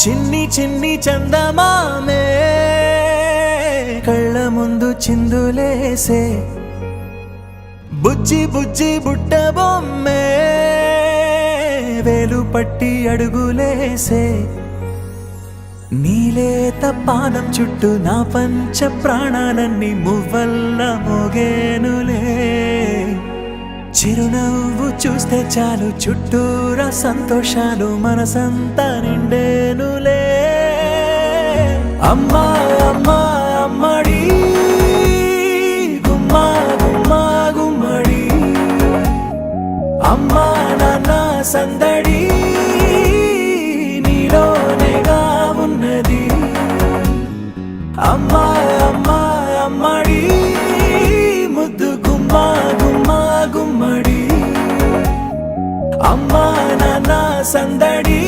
చిన్ని చిన్ని చందమామే కళ్ళ ముందు చిందులేసే బుజ్జి బుజ్జి బుట్ట బొమ్మే వేలు పట్టి అడుగులేసే నీలేత పానం చుట్టూ నా పంచ ప్రాణాలన్నీ మువ్వల్ల మోగేనులే చిరునవ్వు చూస్తే చాలు చుట్టూరా సంతోషాలు మనసంతా నిండేనులే అమ్మా అమ్మా అమ్మడి గుమ్మా గుమ్మా గుమ్మడి అమ్మా నాన్న సందడి నీలోనేగా ఉన్నది అమ్మా అమ్మా అమ్మడి ముద్దు గుమ్మా గుమ్మా గుమ్మడి అమ్మా నాన్న సందడి